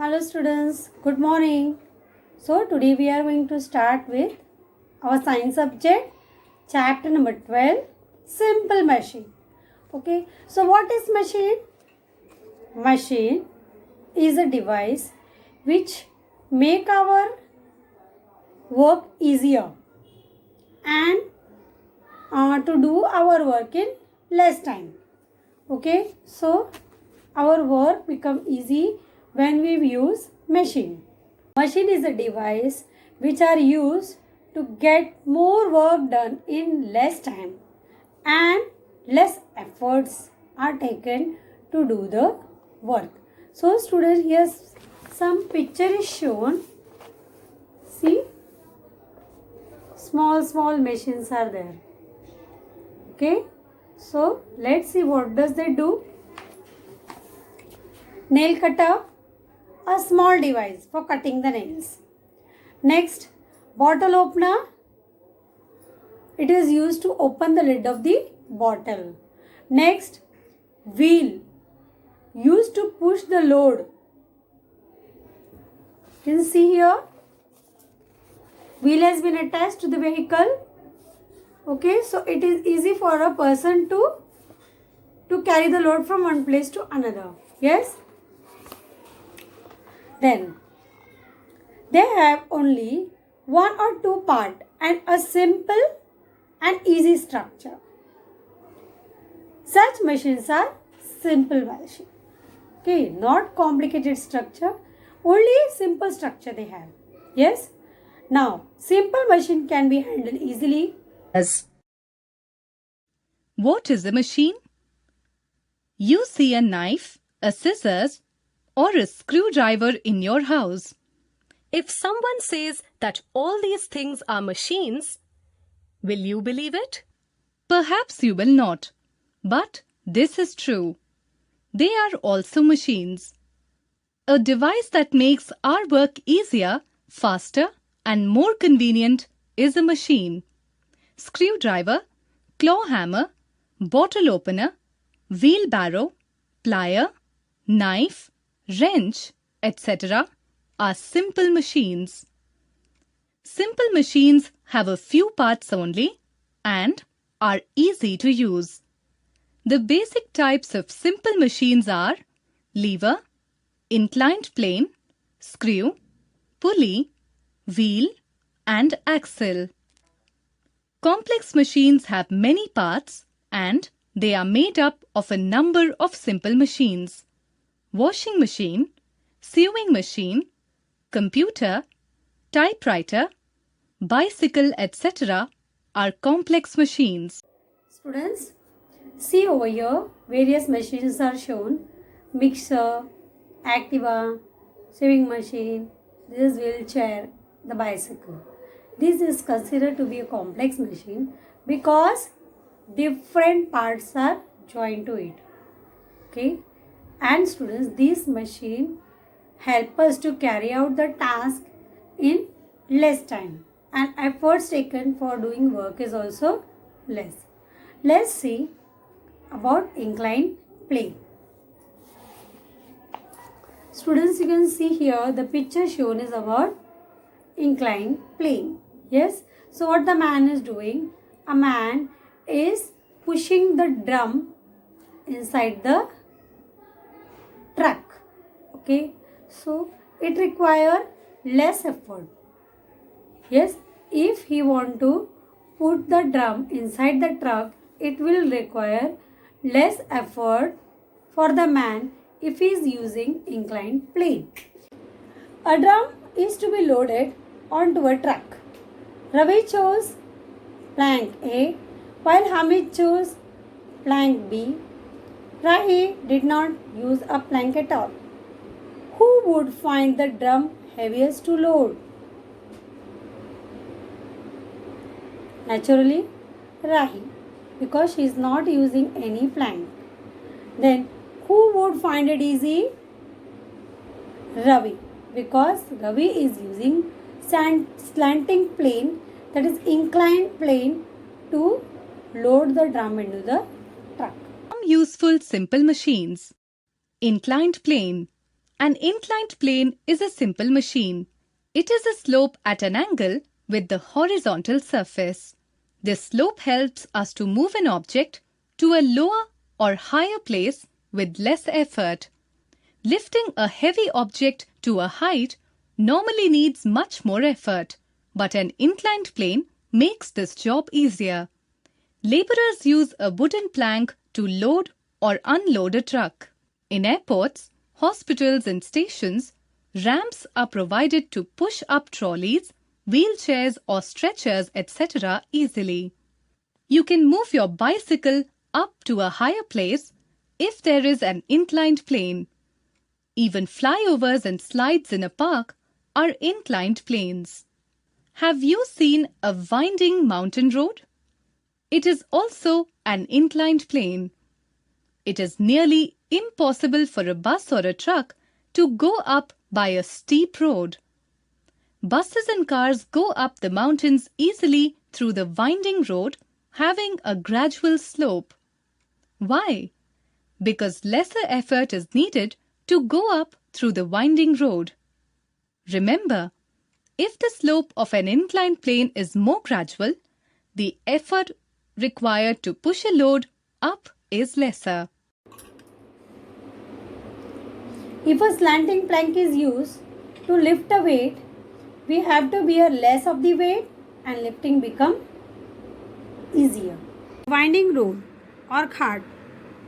Hello students, good morning. So today we are going to start with our science subject, chapter number 12, simple machine. Okay, so what is machine? Machine is a device which make our work easier and to do our work in less time. Okay, so our work become easy when we use machine. Machine is a device which are used to get more work done in less time and less efforts are taken to do the work. So students, here some picture is shown. See, small machines are there. Okay, so let's see what does they do. Nail cutter, a small device for cutting the nails. Next, bottle opener. It is used to open the lid of the bottle. Next, wheel, used to push the load. You can see here, wheel has been attached to the vehicle. Okay, so it is easy for a person to carry the load from one place to another. Yes. Then, they have only one or two parts and a simple and easy structure. Such machines are simple machine. Okay, not complicated structure, only simple structure they have. Yes. Now, simple machine can be handled easily. What is a machine? You see a knife, a scissors, or a screwdriver in your house. If someone says that all these things are machines, will you believe it? Perhaps you will not, but this is true. They are also machines. A device that makes our work easier, faster, and more convenient is a machine. Screwdriver, claw hammer, bottle opener, wheelbarrow, plier, knife, wrench, etc. are simple machines. Simple machines have a few parts only and are easy to use. The basic types of simple machines are lever, inclined plane, screw, pulley, wheel, and axle. Complex machines have many parts and they are made up of a number of simple machines. Washing machine, sewing machine, computer, typewriter, bicycle, etc. are complex machines. Students, see over here, various machines are shown. Mixer, Activa, sewing machine, this is wheelchair, the bicycle. This is considered to be a complex machine because different parts are joined to it. Okay, and students, this machine help us to carry out the task in less time and efforts taken for doing work is also less. Let's see about inclined plane. Students, you can see here the picture shown is about inclined plane. Yes, so what the man is doing, a man is pushing the drum inside the truck. Okay, so it requires less effort. Yes, if he want to put the drum inside the truck, it will require less effort for the man if he is using inclined plane. A drum is to be loaded onto a truck. Ravi chose plank A while Hamid chose plank B. Rahi did not use a plank at all. Who would find the drum heaviest to load? Naturally, Rahi, because she is not using any plank. Then, who would find it easy? Ravi, because Ravi is using slanting plane, that is inclined plane, to load the drum into the truck. Some useful simple machines. Inclined plane. An inclined plane is a simple machine. It is a slope at an angle with the horizontal surface. This slope helps us to move an object to a lower or higher place with less effort. Lifting a heavy object to a height normally needs much more effort, but an inclined plane makes this job easier. Laborers use a wooden plank to load or unload a truck. In airports, hospitals and stations, ramps are provided to push up trolleys, wheelchairs or stretchers, etc. easily. You can move your bicycle up to a higher place if there is an inclined plane. Even flyovers and slides in a park are inclined planes. Have you seen a winding mountain road? It is also an inclined plane. It is nearly impossible for a bus or a truck to go up by a steep road. Buses and cars go up the mountains easily through the winding road, having a gradual slope. Why? Because lesser effort is needed to go up through the winding road. Remember, if the slope of an inclined plane is more gradual, the effort required to push a load up is lesser. If a slanting plank is used to lift a weight, we have to bear less of the weight and lifting become easier. Winding road or cart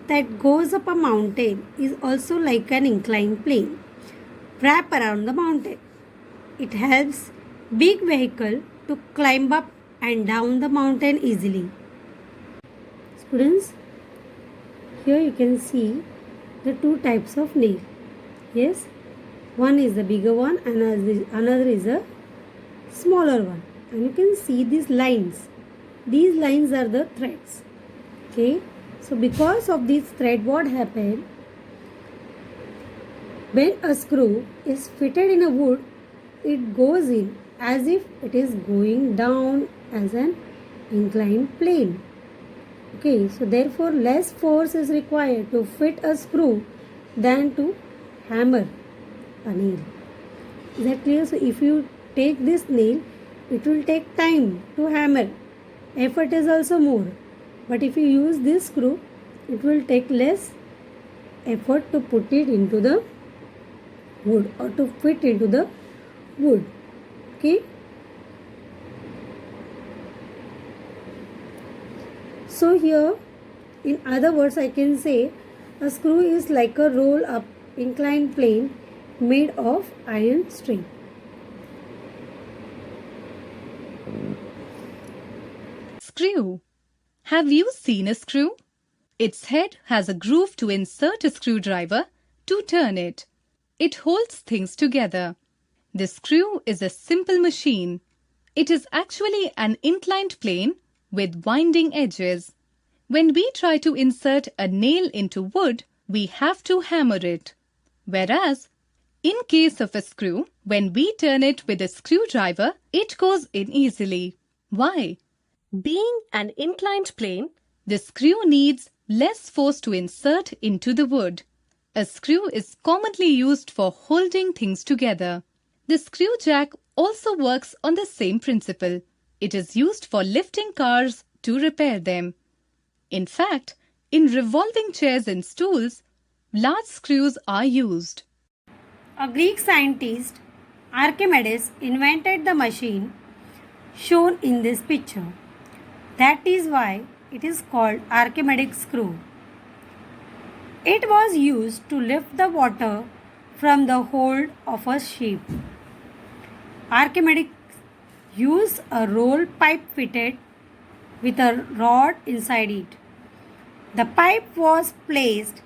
that goes up a mountain is also like an inclined plane wrap around the mountain. It helps big vehicle to climb up and down the mountain easily. Students, here you can see the two types of nail. Yes, one is the bigger one and another is a smaller one. And you can see these lines. These lines are the threads. Okay, so because of this thread, what happened? When a screw is fitted in a wood, it goes in as if it is going down as an inclined plane. Okay, so therefore less force is required to fit a screw than to hammer a nail. Is that clear? So if you take this nail, it will take time to hammer. Effort is also more. But if you use this screw, it will take less effort to put it into the wood or to fit into the wood. Okay. So here, in other words, I can say a screw is like a roll up inclined plane made of iron string. Screw. Have you seen a screw? Its head has a groove to insert a screwdriver to turn it. It holds things together. The screw is a simple machine. It is actually an inclined plane with winding edges. When we try to insert a nail into wood, we have to hammer it. Whereas, in case of a screw, when we turn it with a screwdriver, it goes in easily. Why? Being an inclined plane, The screw needs less force to insert into the wood. A screw is commonly used for holding things together. The screw jack also works on the same principle. It is used for lifting cars to repair them. In fact, in revolving chairs and stools, large screws are used. A Greek scientist, Archimedes, invented the machine shown in this picture. That is why it is called Archimedes screw. It was used to lift the water from the hold of a ship. Archimedes used a roll pipe fitted with a rod inside it. The pipe was placed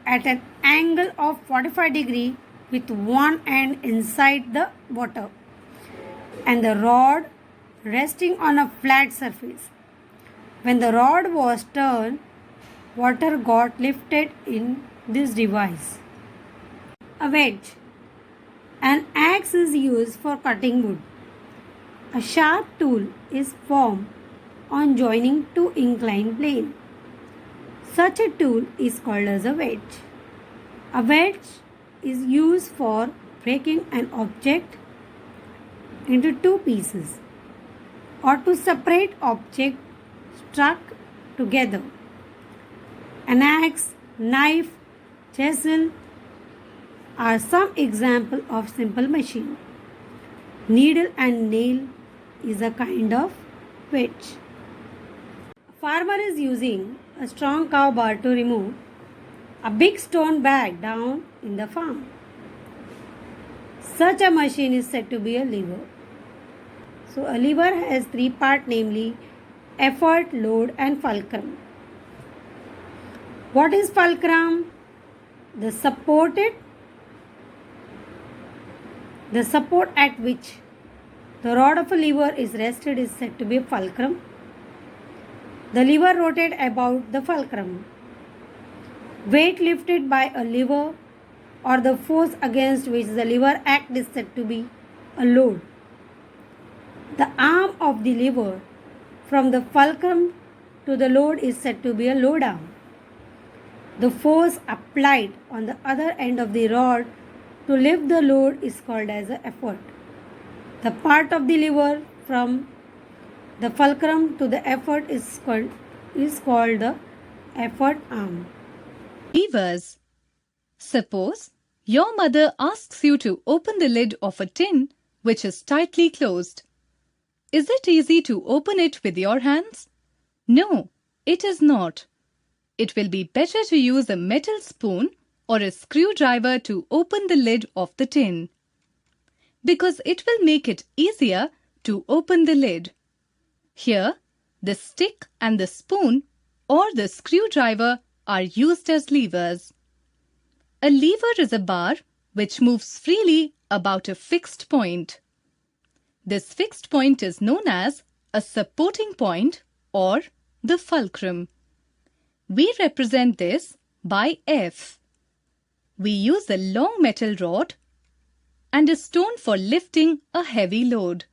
at an angle of 45 degrees with one end inside the water and the rod resting on a flat surface. When the rod was turned, water got lifted in this device. A wedge. An axe is used for cutting wood. A sharp tool is formed on joining two inclined planes. Such a tool is called as a wedge. A wedge is used for breaking an object into two pieces or to separate objects struck together. An axe, knife, chisel are some examples of simple machine. Needle and nail is a kind of wedge. A farmer is using a strong cow bar to remove a big stone bag down in the farm. Such a machine is said to be a lever. So a lever has three parts, namely effort, load and fulcrum. What is fulcrum? The support at which the rod of a lever is rested is said to be a fulcrum. The lever rotates about the fulcrum. Weight lifted by a lever or the force against which the lever acts is said to be a load. The arm of the lever from the fulcrum to the load is said to be a load arm. The force applied on the other end of the rod to lift the load is called as an effort. The part of the lever from the fulcrum to the effort is called the effort arm. Levers. Suppose your mother asks you to open the lid of a tin which is tightly closed. Is it easy to open it with your hands? No, it is not. It will be better to use a metal spoon or a screwdriver to open the lid of the tin, because it will make it easier to open the lid. Here, the stick and the spoon or the screwdriver are used as levers. A lever is a bar which moves freely about a fixed point. This fixed point is known as a supporting point or the fulcrum. We represent this by F. We use a long metal rod and a stone for lifting a heavy load.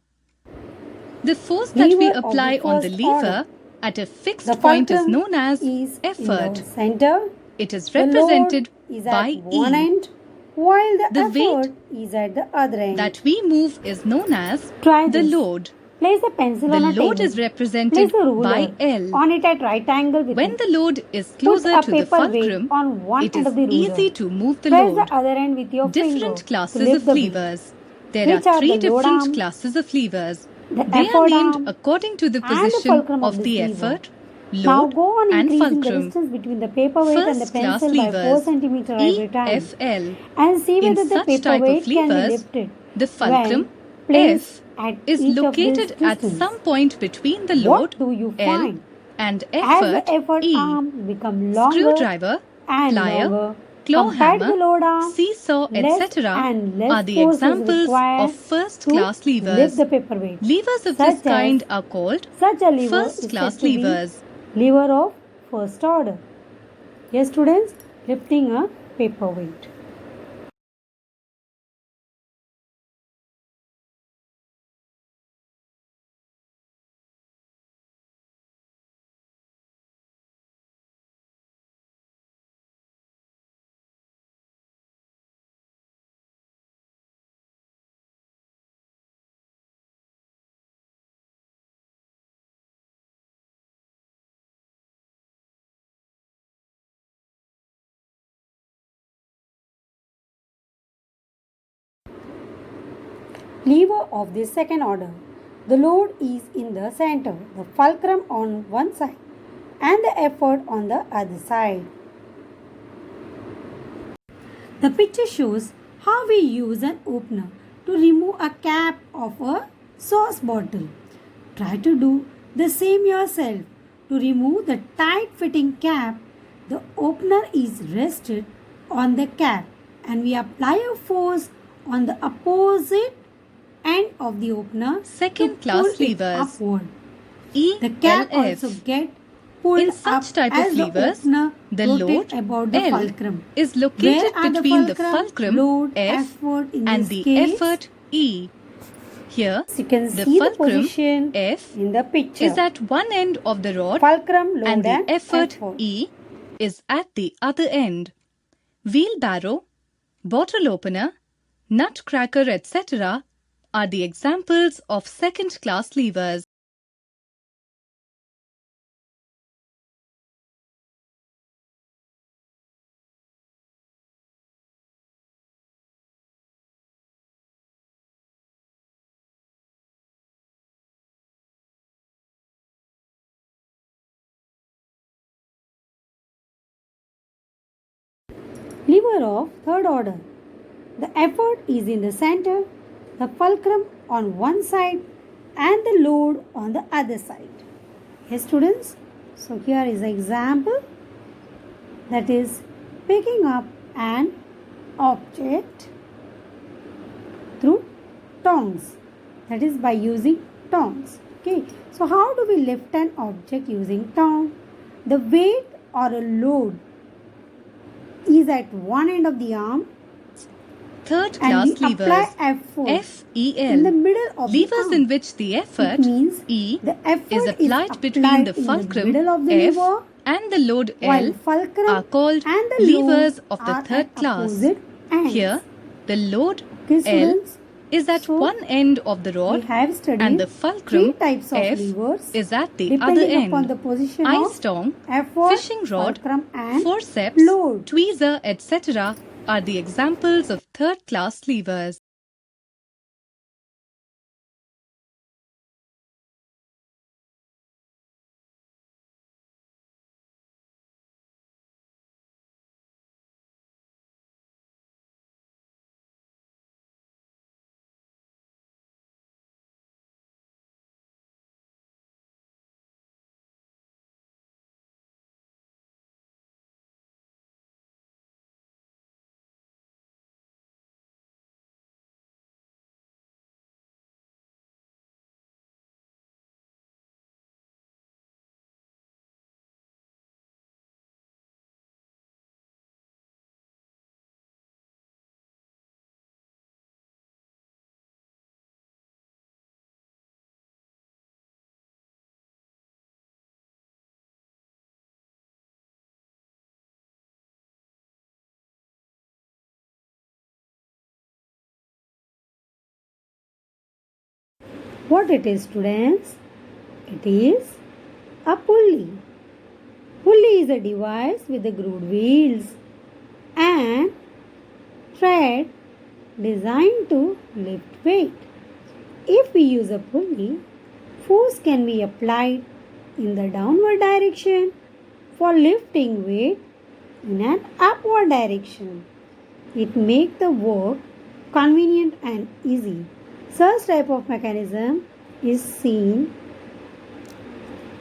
The force that we Lever of apply the on the first lever order. at a fixed The point is fulcrum known as is effort. in the center. It is The load represented is by at one E. end, while the The effort weight is at the other end. that we move is known as Try the this. load. Place a pencil The on a load table. is represented Place a ruler by L. on it at right angle with When it. the load is Put closer a to the paper weight fulcrum, on one it end is of the ruler. easy to move the Press load. the other end with your finger Different to classes lift of the weight. levers. There Which are are three the load different arm, classes of levers. the They are effort named arm, according to the and the position fulcrum of of the this lever. effort, Now load go on and increasing the fulcrum. distance between the paperweight and the First class pencil by 4 levers cm every time EFL. and see In whether the such type of paperweight can be levers, lifted the fulcrum when placed F at is each of this located at distance. some point between the What load do you L find? and As the effort effort E. arm become longer Screwdriver, and plier, longer claw compared to hammer, the load arm, seesaw, less etc. and less are the force is examples required of first to class lift levers. the paperweight. Levers of Such this kind as are called such a lever first is class said to be levers. lever of first order. Yes, students, lifting a paperweight. Lever of the second order. The load is in the center, the fulcrum on one side and the effort on the other side. The picture shows how we use an opener to remove a cap of a sauce bottle. Try to do the same yourself. To remove the tight fitting cap, the opener is rested on the cap and we apply a force on the opposite end of the opener Second to class pull it levers. upward. The cap also ELF. get pulled In up such type as of the levers, opener the rotates load about the L fulcrum. is Where located are between the fulcrum load, F effort in and this the case? effort E. Here, You can the see the fulcrum position F in the picture. is at one end of the rod Fulcrum, load and the and effort E is at the other end. Wheelbarrow, bottle opener, nutcracker, etc. are the examples of second-class levers. Lever of third order. The effort is in the center, the fulcrum on one side and the load on the other side. Yes, students. So here is an example, that is picking up an object through tongs, that is by using tongs. Okay, so how do we lift an object using tong? The weight or a load is at one end of the arm Third-class and we apply levers. effort F-E-L. in the middle of Levers the arm. in which the effort, It means E, the effort is applied between the in fulcrum, middle of the F, lever, and the load, while L, fulcrum are called and the levers load of the are third at class. opposite ends. Here, the load, Okay, L, students, is at so one end of the we rod have studied and the three fulcrum, types of F, levers is at the depending other end. upon the position Ice of tong, effort, fishing rod, fulcrum and forceps, load. tweezer, etc. are the examples of third-class levers. What it is, students? It is a pulley. Pulley is a device with the grooved wheels and thread designed to lift weight. If we use a pulley, force can be applied in the downward direction for lifting weight in an upward direction. It makes the work convenient and easy. Such type of mechanism is seen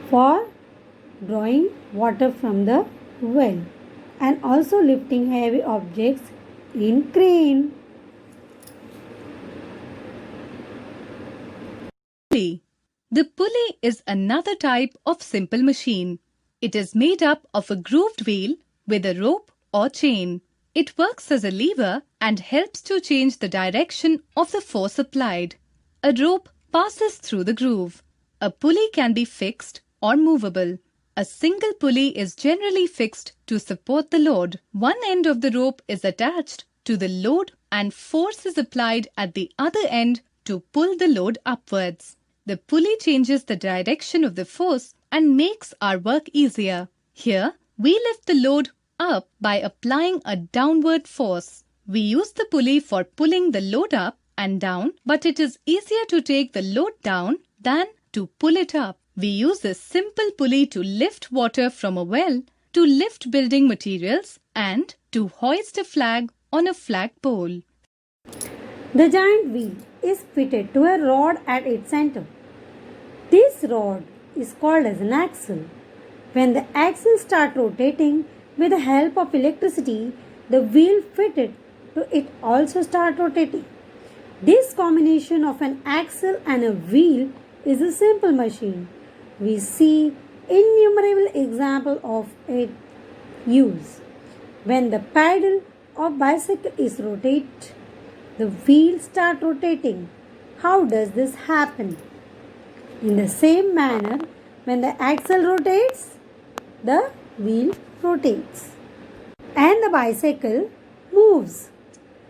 for drawing water from the well and also lifting heavy objects in crane. Pulley. The pulley is another type of simple machine. It is made up of a grooved wheel with a rope or chain. It works as a lever and helps to change the direction of the force applied. A rope passes through the groove. A pulley can be fixed or movable. A single pulley is generally fixed to support the load. One end of the rope is attached to the load and force is applied at the other end to pull the load upwards. The pulley changes the direction of the force and makes our work easier. Here, we lift the load up by applying a downward force. We use the pulley for pulling the load up and down, but it is easier to take the load down than to pull it up. We use a simple pulley to lift water from a well, to lift building materials, and to hoist a flag on a flagpole. The giant wheel is fitted to a rod at its center. This rod is called as an axle. When the axle starts rotating with the help of electricity, the wheel fitted to it also starts rotating. This combination of an axle and a wheel is a simple machine. We see innumerable examples of its use. When the pedal of bicycle is rotated, the wheel starts rotating. How does this happen? In the same manner, when the axle rotates, the wheel rotates and the bicycle moves.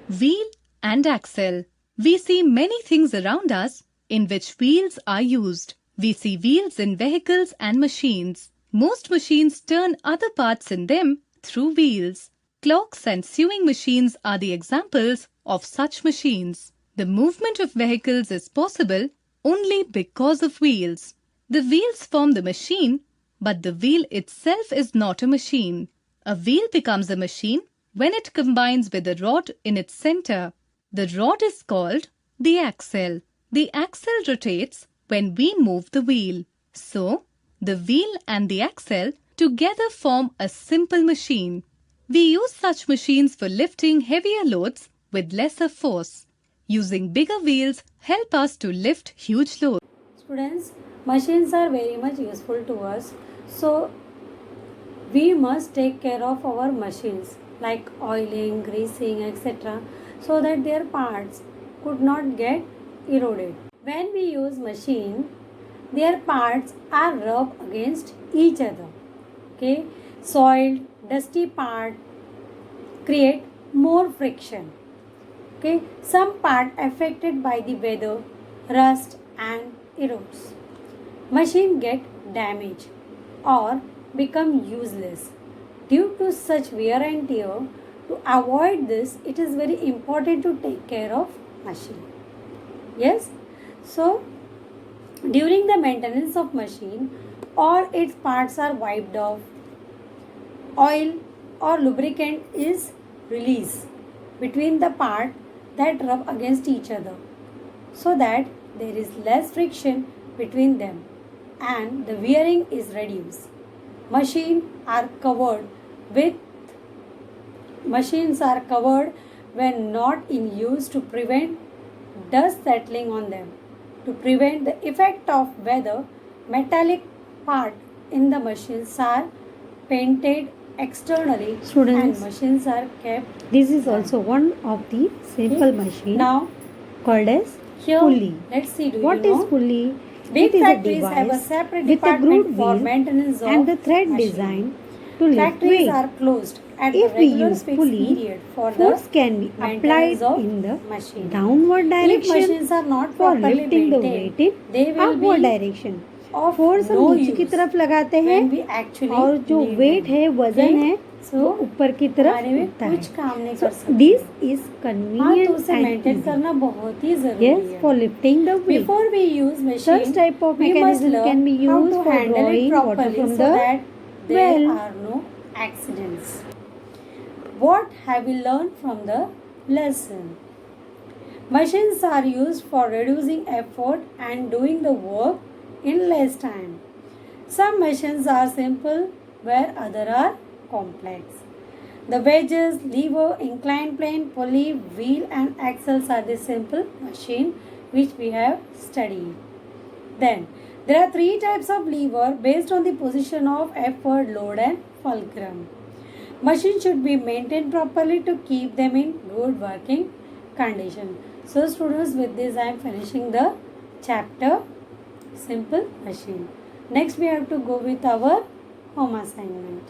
Wheel and axle. We see many things around us in which wheels are used. We see wheels in vehicles and machines. Most machines turn other parts in them through wheels. Clocks and sewing machines are the examples of such machines. The movement of vehicles is possible only because of wheels. The wheels form the machine, but the wheel itself is not a machine. A wheel becomes a machine when it combines with a rod in its center. The rod is called the axle. The axle rotates when we move the wheel. So, the wheel and the axle together form a simple machine. We use such machines for lifting heavier loads with lesser force. Using bigger wheels help us to lift huge loads. Students, machines are very much useful to us. So, we must take care of our machines like oiling, greasing, etc. so that their parts could not get eroded. When we use machine, their parts are rubbed against each other. Okay, soiled, dusty part create more friction. Okay, some part affected by the weather, rust and erodes. Machine get damaged or become useless due to such wear and tear. To avoid this, it is very important to take care of machine. Yes, so during the maintenance of machine, all its parts are wiped off. Oil or lubricant is released between the part that rub against each other so that there is less friction between them and the wearing is reduced. Machines are covered when not in use to prevent dust settling on them. To prevent the effect of weather, metallic part in the machines are painted externally. Students, and machines are kept. this is also one of the simple Okay. machine Now called as here pulley. let's see. Do What you is know? pulley? Big It is a factories have a device separate with a department grooved for wheel maintenance of and the thread machine. designed to lift Factories weight. are closed at If the we regular use fixed pulley, period for force the can be applied maintenance of in the machine. downward If direction machines are not for properly lifting the maintained, weight in they will upward be direction. of force हम no नीचे की use तरफ लगाते हैं when we actually और जो need wait them. है वजन Okay? है So, वो ऊपर की तरफ हमारे में उठता कुछ है. काम नहीं So कर सकते. this is हाँ, तो convenient उसे and मेंटेन easy. करना बहुत ही जरूरी Yes, है. for lifting the weight. Before we use machine, Such type of we must mechanism learn can be how used to for handle it drawing water properly from so the that there well. are no accidents. What have we learned from the lesson? Machines are used for reducing effort and doing the work in less time. Some machines are simple where others are complex. The wedges, lever, inclined plane, pulley, wheel and axles are the simple machine which we have studied. Then there are three types of lever based on the position of effort, load and fulcrum. Machine should be maintained properly to keep them in good working condition. So students, with this I am finishing the chapter simple machine. Next we have to go with our home assignment.